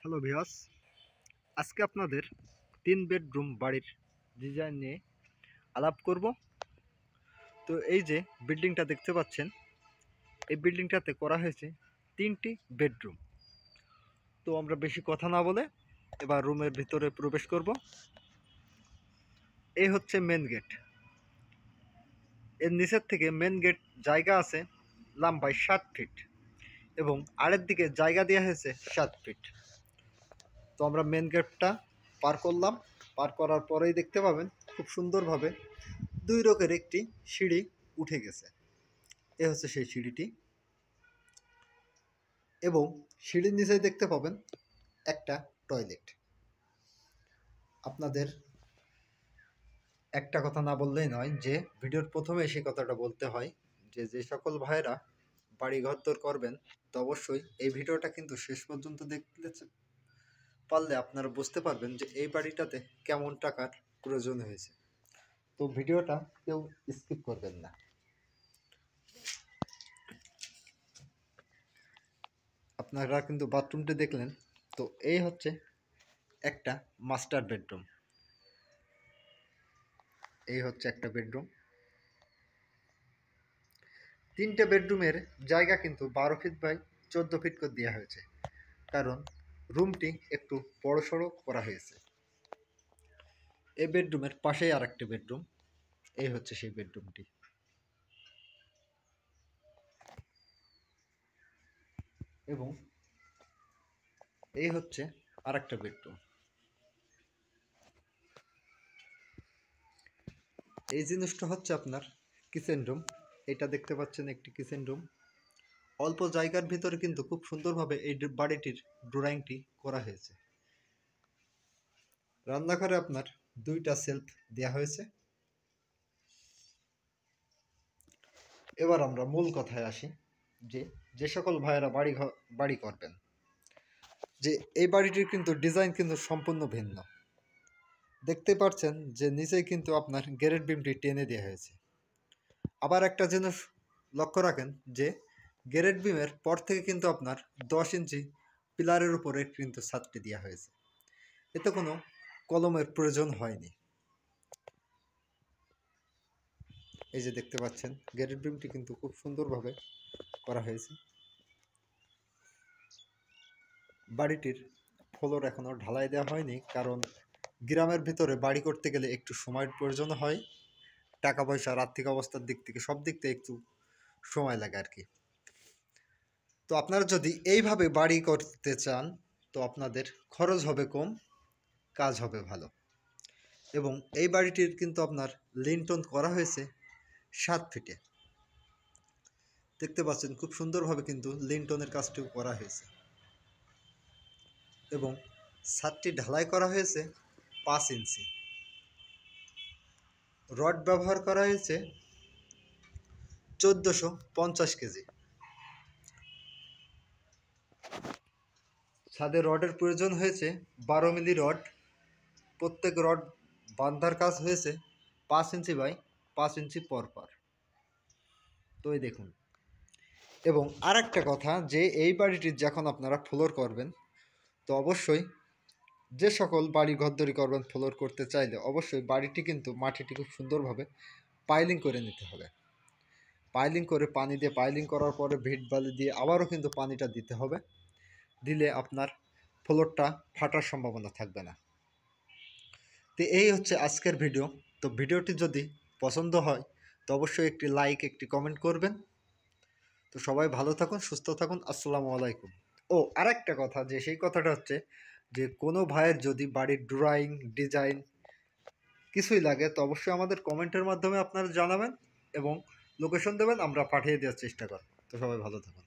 Hello viewers, আজকে আপনাদের 3 bedroom বাড়ির ডিজাইন নিয়ে আলাপ করব। তো এই যে বিল্ডিংটা দেখতে পাচ্ছেন, এই বিল্ডিংটাতে করা হয়েছে 3টি বেডরুম। তো আমরা বেশি কথা না বলে এবার রুমের ভিতরে প্রবেশ করব। এই হচ্ছে মেন গেট। এর নিচের থেকে মেন গেট জায়গা আছে লম্বায় 7 ফিট এবং আরের দিকে জায়গা দেওয়া হয়েছে 7 ফিট। তো আমরা মেন গেটটা পার করলাম। পার করার পরেই দেখতে পাবেন খুব সুন্দরভাবে 2 রকের একটি সিঁড়ি উঠে গেছে। এ হচ্ছে সেই সিঁড়িটি এবং সিঁড়ির নিচেই দেখতে পাবেন একটা টয়লেট। আপনাদের একটা কথা না বললেই নয় যে ভিডিওর প্রথমে সেই কথাটা বলতে হয় যে সকল ভাইয়েরা বাড়ি ঘরদোর করবেন তো অবশ্যই এই ভিডিওটা কিন্তু শেষ পর্যন্ত দেখতে পারলে আপনারা বুঝতে পারবেন যে এই বাড়িটাতে কেমন টাকার প্রয়োজন হয়েছে। তো ভিডিওটা কেউ স্কিপ করবেন না। আপনারা কিন্তু বাথরুমটা দেখলেন। তো এই হচ্ছে একটা মাস্টার বেডরুম। এই হচ্ছে একটা বেডরুম। 3টে বেডরুমের জায়গা কিন্তু 12 ফিট বাই 14 ফিট করে দেওয়া হয়েছে, কারণ রুমটি একটু বড়সড় করা হয়েছে। এই বেডরুমের পাশেই আর একটা বেডরুম। এই হচ্ছে সেই বেডরুমটি এবং এই হচ্ছে আর একটা বেডরুম। এই জিনিসটা হচ্ছে আপনার কিচেন রুম। এটা দেখতে পাচ্ছেন একটি কিচেন রুম। অল্প জায়গার ভিতরে কিন্তু খুব সুন্দরভাবে এই বাড়িটির ড্রয়িংটি করা হয়েছে। রান্নাঘরে আপনার 2টা সেলফ দেওয়া হয়েছে। এবার আমরা মূল কথায় আসি যে সকল ভাইয়েরা বাড়ি করবেন, যে এই বাড়িটির কিন্তু ডিজাইন কিন্তু সম্পূর্ণ ভিন্ন। দেখতে পাচ্ছেন যে নিচেই কিন্তু আপনার গ্যারেট বিমটি টেনে দেওয়া হয়েছে। আবার একটা জিনিস লক্ষ্য রাখেন যে গ্যারেট বিমের পর থেকে কিন্তু আপনার 10 ইঞ্চি পিলারের উপরে কিন্তু ছাদটি দেওয়া হয়েছে। এতে কোনো কলমের প্রয়োজন হয়নি। এই যে দেখতে পাচ্ছেন গ্যারেট বিমটি কিন্তু খুব সুন্দরভাবে করা হয়েছে। বাড়িটির ফ্লোর এখনও ঢালাই দেওয়া হয়নি, কারণ গ্রামের ভিতরে বাড়ি করতে গেলে একটু সময়ের প্রয়োজন হয়। টাকা পয়সার আর্থিক অবস্থার দিক থেকে সব দিক থেকে একটু সময় লাগে আর কি। তো আপনারা যদি এইভাবে বাড়ি করতে চান তো আপনাদের খরচ হবে কম, কাজ হবে ভালো। এবং এই বাড়িটির কিন্তু আপনার লিন্টন করা হয়েছে 7 ফিটে। দেখতে পাচ্ছেন খুব সুন্দরভাবে কিন্তু লিন্টনের কাজটিও করা হয়েছে এবং ছাদটি ঢালাই করা হয়েছে 5 ইঞ্চি। রড ব্যবহার করা হয়েছে 1450 কেজি। ছাদে রডের প্রয়োজন হয়েছে 12 মিলি রড। প্রত্যেক রড বাঁধার কাজ হয়েছে 5 ইঞ্চি বাই 5 ইঞ্চি পরপর। তো এই দেখুন। এবং আর একটা কথা, যে এই বাড়িটির যখন আপনারা ফ্লোর করবেন তো অবশ্যই যে সকল বাড়ি ঘরদড়ি করবেন ফ্লোর করতে চাইলে অবশ্যই বাড়িটি কিন্তু মাটিটি খুব সুন্দরভাবে পাইলিং করে নিতে হবে। পাইলিং করে পানি দিয়ে পাইলিং করার পরে ভিট বালি দিয়ে আবারও কিন্তু পানিটা দিতে হবে। দিলে আপনার ফ্লোরটা ফাটার সম্ভাবনা থাকবে না। তো এই হচ্ছে আজকের ভিডিও। তো ভিডিওটি যদি পছন্দ হয় তো অবশ্যই একটি লাইক, একটি কমেন্ট করবেন। তো সবাই ভালো থাকুন, সুস্থ থাকুন। আসসালামু আলাইকুম। ও আরেকটা কথা, যে সেই কথাটা হচ্ছে যে কোনো ভাইয়ের যদি বাড়ির ড্রয়িং, ডিজাইন কিছুই লাগে তো অবশ্যই আমাদের কমেন্টের মাধ্যমে আপনারা জানাবেন এবং লোকেশন দেবেন, আমরা পাঠিয়ে দেওয়ার চেষ্টা করব। তো সবাই ভালো থাকুন।